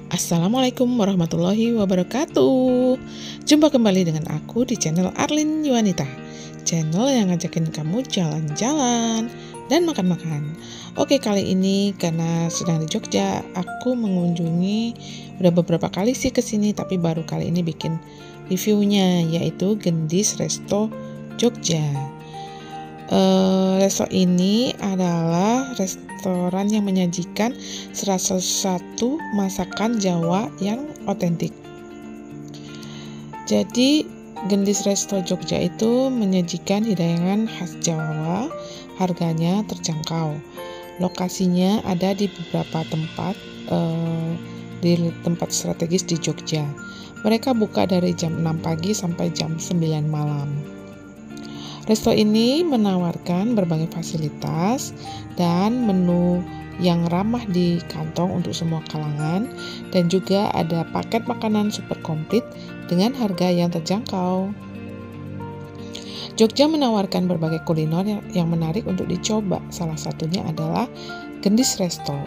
Assalamualaikum warahmatullahi wabarakatuh. Jumpa kembali dengan aku di channel Arlin Yuanita, channel yang ngajakin kamu jalan-jalan dan makan-makan. Oke, kali ini karena sedang di Jogja, aku mengunjungi udah beberapa kali sih kesini, tapi baru kali ini bikin reviewnya, yaitu Gendis Resto Jogja. Resto ini adalah restoran yang menyajikan salah satu masakan Jawa yang otentik. Jadi Gendis Resto Jogja itu menyajikan hidangan khas Jawa, harganya terjangkau. Lokasinya ada di beberapa tempat, di tempat strategis di Jogja. Mereka buka dari jam 6 pagi sampai jam 9 malam. Resto ini menawarkan berbagai fasilitas dan menu yang ramah di kantong untuk semua kalangan, dan juga ada paket makanan super komplit dengan harga yang terjangkau. Jogja menawarkan berbagai kuliner yang menarik untuk dicoba. Salah satunya adalah Gendis Resto.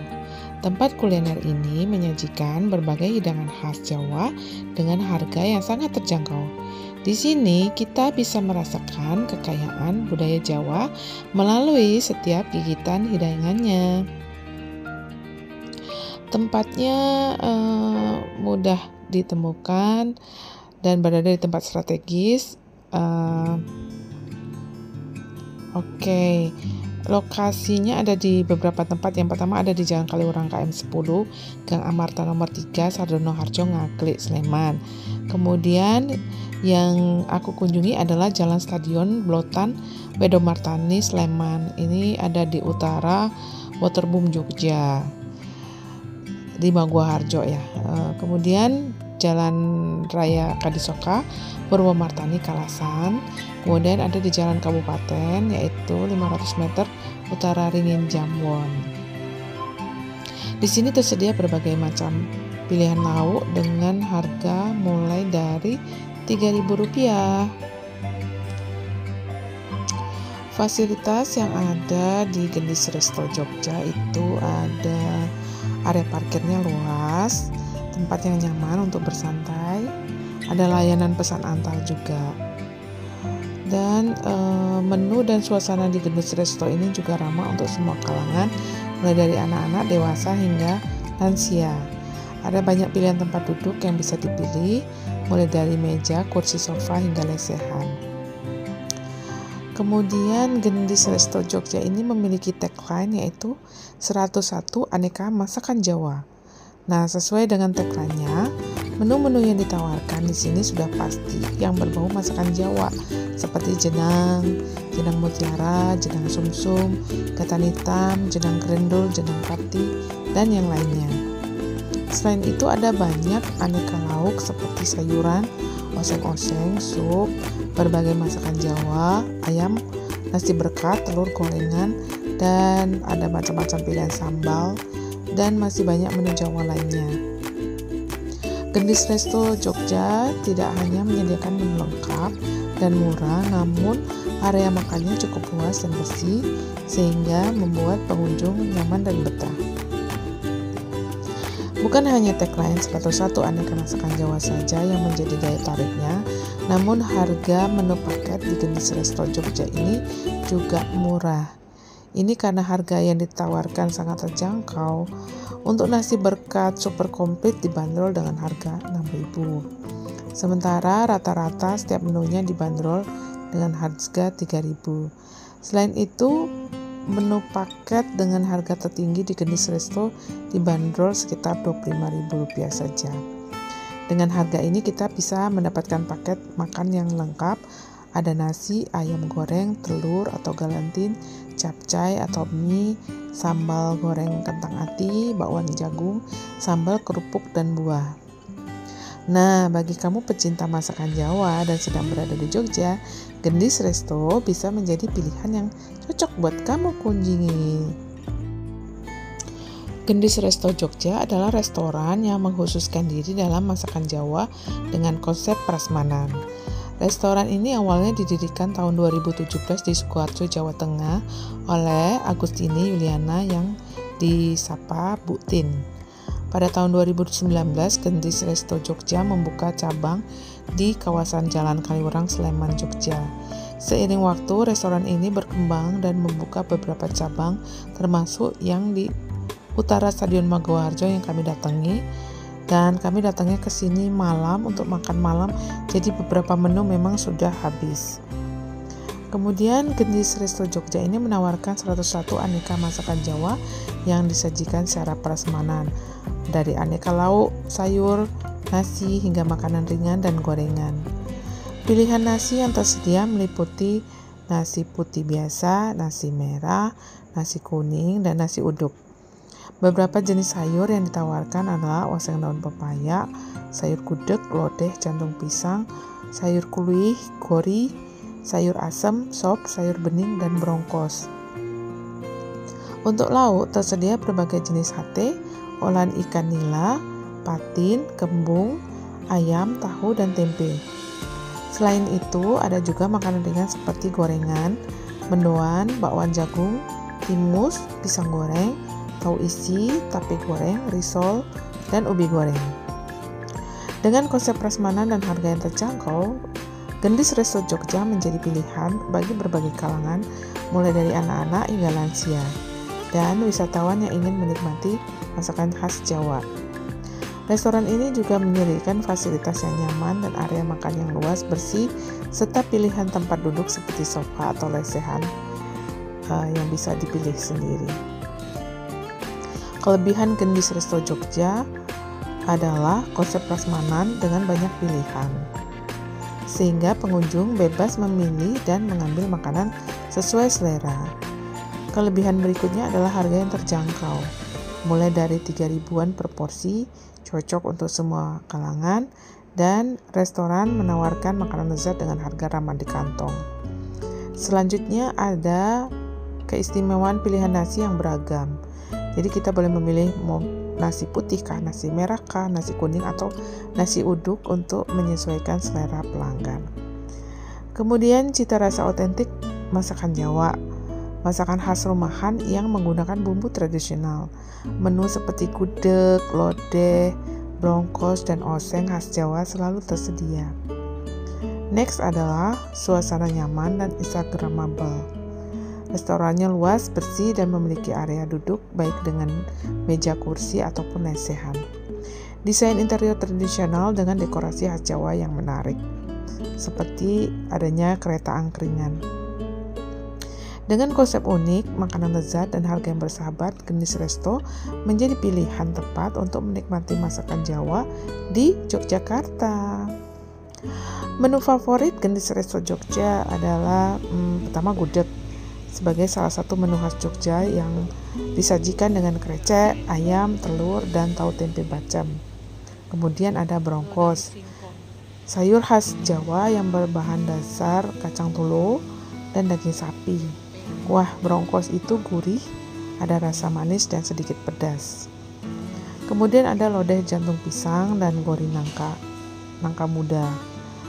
Tempat kuliner ini menyajikan berbagai hidangan khas Jawa dengan harga yang sangat terjangkau. Di sini kita bisa merasakan kekayaan budaya Jawa melalui setiap gigitan hidangannya. Tempatnya mudah ditemukan dan berada di tempat strategis. Lokasinya ada di beberapa tempat. Yang pertama ada di Jalan Kaliurang KM 10, Gang Amarta nomor 3, Sardono Harjo, Ngaglik, Sleman. Kemudian yang aku kunjungi adalah Jalan Stadion Blotan, Wedomartani, Sleman. Ini ada di utara Waterboom Jogja, di Maguwoharjo ya. Kemudian Jalan Raya Kadisoka, Purwomartani, Kalasan. Kemudian ada di Jalan Kabupaten, yaitu 500 meter utara Ringin Jamwon. Di sini tersedia berbagai macam pilihan lauk dengan harga mulai dari Rp3.000. Fasilitas yang ada di Gendis Resto Jogja itu ada area parkirnya luas, tempat yang nyaman untuk bersantai, ada layanan pesan antar juga. Dan menu dan suasana di Gendis Resto ini juga ramah untuk semua kalangan, mulai dari anak-anak, dewasa hingga lansia. Ada banyak pilihan tempat duduk yang bisa dipilih, mulai dari meja, kursi, sofa hingga lesehan. Kemudian Gendis Resto Jogja ini memiliki tagline, yaitu 101 aneka masakan Jawa. Nah, sesuai dengan tagline-nya, menu-menu yang ditawarkan di sini sudah pasti yang berbau masakan Jawa, seperti jenang mutiara, jenang sumsum, ketan hitam, jenang grendul, jenang pati, dan yang lainnya. Selain itu ada banyak aneka lauk seperti sayuran, oseng-oseng, sup, berbagai masakan Jawa, ayam, nasi berkat, telur gorengan, dan ada macam-macam pilihan sambal, dan masih banyak menu Jawa lainnya. Gendis Resto Jogja tidak hanya menyediakan menu lengkap dan murah, namun area makannya cukup luas dan bersih, sehingga membuat pengunjung nyaman dan betah. Bukan hanya tagline 101 aneka masakan Jawa saja yang menjadi daya tariknya, namun harga menu paket di Gendis Resto Jogja ini juga murah. Ini karena harga yang ditawarkan sangat terjangkau. Untuk nasi berkat super komplit dibanderol dengan harga Rp6.000. Sementara rata-rata setiap menunya dibanderol dengan harga Rp3.000. Selain itu, menu paket dengan harga tertinggi di Gendis Resto dibanderol sekitar Rp25.000 saja. Dengan harga ini kita bisa mendapatkan paket makan yang lengkap. Ada nasi, ayam goreng, telur atau galantin, capcay atau mie, sambal goreng kentang ati, bakwan jagung, sambal kerupuk, dan buah. Nah, bagi kamu pecinta masakan Jawa dan sedang berada di Jogja, Gendis Resto bisa menjadi pilihan yang cocok buat kamu kunjungi. Gendis Resto Jogja adalah restoran yang mengkhususkan diri dalam masakan Jawa dengan konsep prasmanan. Restoran ini awalnya didirikan tahun 2017 di Sukoharjo, Jawa Tengah oleh Agustini Yuliana yang disapa Bu Tin. Pada tahun 2019, Gendis Resto Jogja membuka cabang di kawasan Jalan Kaliurang, Sleman, Jogja. Seiring waktu, restoran ini berkembang dan membuka beberapa cabang, termasuk yang di utara Stadion Maguwoharjo yang kami datangi. Dan kami datangnya ke sini malam untuk makan malam, jadi beberapa menu memang sudah habis. Kemudian Gendis Resto Jogja ini menawarkan 101 aneka masakan Jawa yang disajikan secara prasmanan, dari aneka lauk, sayur, nasi, hingga makanan ringan dan gorengan. Pilihan nasi yang tersedia meliputi nasi putih biasa, nasi merah, nasi kuning, dan nasi uduk. Beberapa jenis sayur yang ditawarkan adalah oseng daun pepaya, sayur gudeg, lodeh, jantung pisang, sayur kuluih, gori, sayur asem, sop, sayur bening, dan brongkos. Untuk lauk tersedia berbagai jenis sate, olahan ikan nila, patin, kembung, ayam, tahu, dan tempe. Selain itu, ada juga makanan ringan seperti gorengan, mendoan, bakwan jagung, timus, pisang goreng, tahu isi, tape goreng, risol, dan ubi goreng. Dengan konsep prasmanan dan harga yang terjangkau, Gendis Resto Jogja menjadi pilihan bagi berbagai kalangan, mulai dari anak-anak hingga lansia, dan wisatawan yang ingin menikmati masakan khas Jawa. Restoran ini juga menyediakan fasilitas yang nyaman dan area makan yang luas, bersih, serta pilihan tempat duduk seperti sofa atau lesehan yang bisa dipilih sendiri. Kelebihan Gendis Resto Jogja adalah konsep prasmanan dengan banyak pilihan, sehingga pengunjung bebas memilih dan mengambil makanan sesuai selera. Kelebihan berikutnya adalah harga yang terjangkau, mulai dari 3 ribuan per porsi, cocok untuk semua kalangan, dan restoran menawarkan makanan lezat dengan harga ramah di kantong. Selanjutnya ada keistimewaan pilihan nasi yang beragam. Jadi kita boleh memilih mau nasi putih kah, nasi merah kah, nasi kuning, atau nasi uduk untuk menyesuaikan selera pelanggan. Kemudian cita rasa otentik masakan Jawa, masakan khas rumahan yang menggunakan bumbu tradisional. Menu seperti gudeg, lodeh, brongkos, dan oseng khas Jawa selalu tersedia. Next adalah suasana nyaman dan instagramable. Restorannya luas, bersih, dan memiliki area duduk baik dengan meja kursi ataupun lesehan. Desain interior tradisional dengan dekorasi khas Jawa yang menarik, seperti adanya kereta angkringan. Dengan konsep unik, makanan lezat, dan harga yang bersahabat, Gendis Resto menjadi pilihan tepat untuk menikmati masakan Jawa di Yogyakarta. Menu favorit Gendis Resto Jogja adalah pertama gudeg, sebagai salah satu menu khas Jogja yang disajikan dengan krecek, ayam, telur, dan tahu tempe bacem. Kemudian ada brongkos, sayur khas Jawa yang berbahan dasar kacang tolo dan daging sapi. Wah, brongkos itu gurih, ada rasa manis dan sedikit pedas. Kemudian ada lodeh jantung pisang dan gori nangka muda.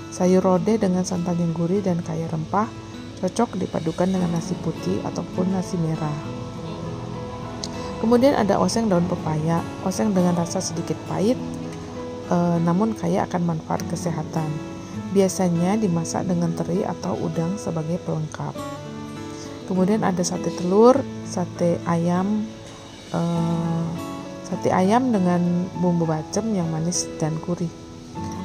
Sayur lodeh dengan santan yang gurih dan kaya rempah, cocok dipadukan dengan nasi putih ataupun nasi merah. Kemudian ada oseng daun pepaya, oseng dengan rasa sedikit pahit, namun kaya akan manfaat kesehatan. Biasanya dimasak dengan teri atau udang sebagai pelengkap. Kemudian ada sate telur, sate ayam dengan bumbu bacem yang manis dan gurih.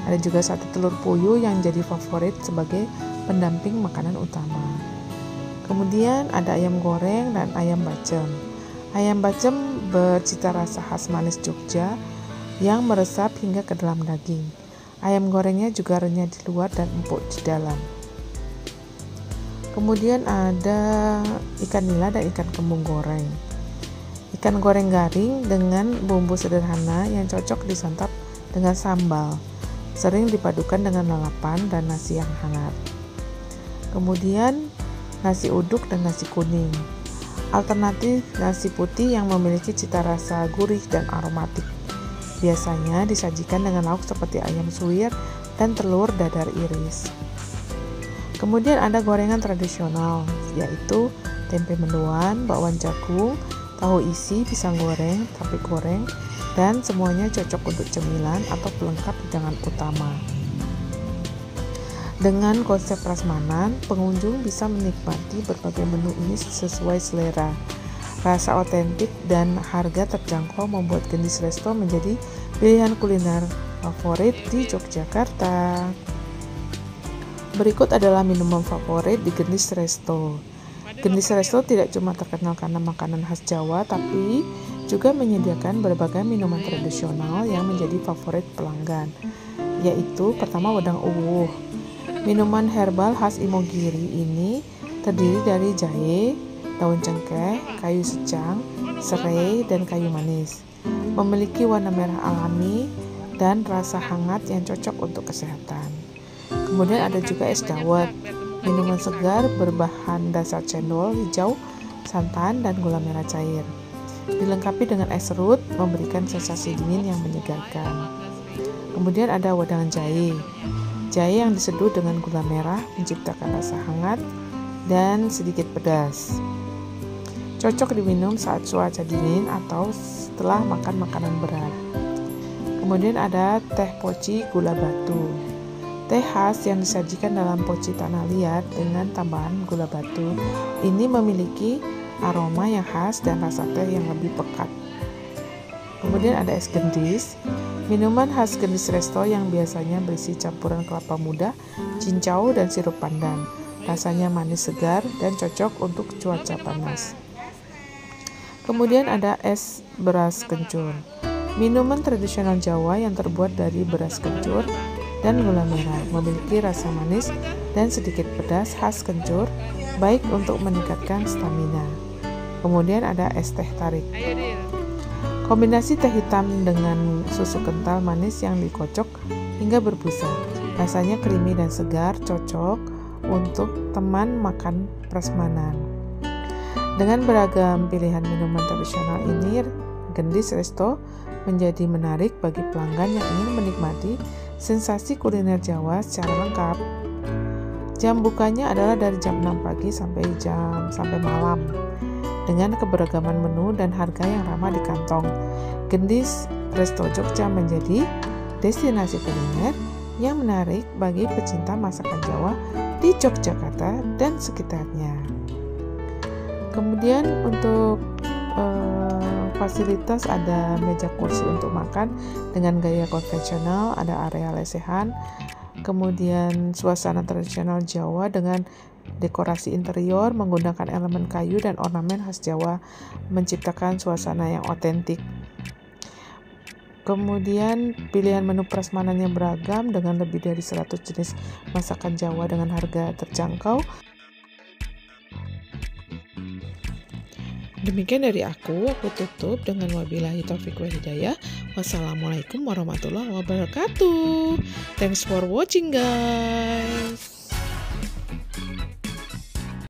Ada juga sate telur puyuh yang jadi favorit sebagai pendamping makanan utama. Kemudian ada ayam goreng dan ayam bacem. Ayam bacem bercita rasa khas manis Jogja yang meresap hingga ke dalam daging. Ayam gorengnya juga renyah di luar dan empuk di dalam. Kemudian ada ikan nila dan ikan kembung goreng. Ikan goreng garing dengan bumbu sederhana yang cocok disantap dengan sambal. Sering dipadukan dengan lalapan dan nasi yang hangat. Kemudian nasi uduk dan nasi kuning. Alternatif nasi putih yang memiliki cita rasa gurih dan aromatik. Biasanya disajikan dengan lauk seperti ayam suwir dan telur dadar iris. Kemudian ada gorengan tradisional, yaitu tempe mendoan, bakwan jagung, tahu isi, pisang goreng, tape goreng, dan semuanya cocok untuk cemilan atau pelengkap hidangan utama. Dengan konsep prasmanan, pengunjung bisa menikmati berbagai menu ini sesuai selera. Rasa otentik dan harga terjangkau membuat Gendis Resto menjadi pilihan kuliner favorit di Yogyakarta. Berikut adalah minuman favorit di Gendis Resto. Gendis Resto tidak cuma terkenal karena makanan khas Jawa, tapi juga menyediakan berbagai minuman tradisional yang menjadi favorit pelanggan, yaitu pertama wedang uwuh. Minuman herbal khas Imogiri ini terdiri dari jahe, daun cengkeh, kayu secang, serai, dan kayu manis. Memiliki warna merah alami dan rasa hangat yang cocok untuk kesehatan. Kemudian ada juga es dawet, minuman segar berbahan dasar cendol hijau, santan, dan gula merah cair. Dilengkapi dengan es serut, memberikan sensasi dingin yang menyegarkan. Kemudian ada wedangan jahe. Jahe yang diseduh dengan gula merah menciptakan rasa hangat dan sedikit pedas. Cocok diminum saat cuaca dingin atau setelah makan makanan berat. Kemudian ada teh poci gula batu. Teh khas yang disajikan dalam poci tanah liat dengan tambahan gula batu. Ini memiliki aroma yang khas dan rasa teh yang lebih pekat. Kemudian ada es gendis, minuman khas Gendis Resto yang biasanya berisi campuran kelapa muda, cincau, dan sirup pandan. Rasanya manis segar dan cocok untuk cuaca panas. Kemudian ada es beras kencur, minuman tradisional Jawa yang terbuat dari beras kencur dan gula merah, memiliki rasa manis dan sedikit pedas khas kencur, baik untuk meningkatkan stamina. Kemudian ada es teh tarik. Kombinasi teh hitam dengan susu kental manis yang dikocok hingga berbusa. Rasanya creamy dan segar, cocok untuk teman makan prasmanan. Dengan beragam pilihan minuman tradisional ini, Gendis Resto menjadi menarik bagi pelanggan yang ingin menikmati sensasi kuliner Jawa secara lengkap. Jam bukanya adalah dari jam 6 pagi sampai malam. Dengan keberagaman menu dan harga yang ramah di kantong, Gendis Resto Jogja menjadi destinasi kuliner yang menarik bagi pecinta masakan Jawa di Yogyakarta dan sekitarnya. Kemudian untuk fasilitas ada meja kursi untuk makan dengan gaya konvensional, ada area lesehan, kemudian suasana tradisional Jawa dengan dekorasi interior menggunakan elemen kayu dan ornamen khas Jawa menciptakan suasana yang otentik. Kemudian pilihan menu prasmanannya beragam dengan lebih dari 100 jenis masakan Jawa dengan harga terjangkau. Demikian dari aku tutup dengan wabillahi taufiq wal hidayah. Wassalamualaikum warahmatullahi wabarakatuh. Thanks for watching guys.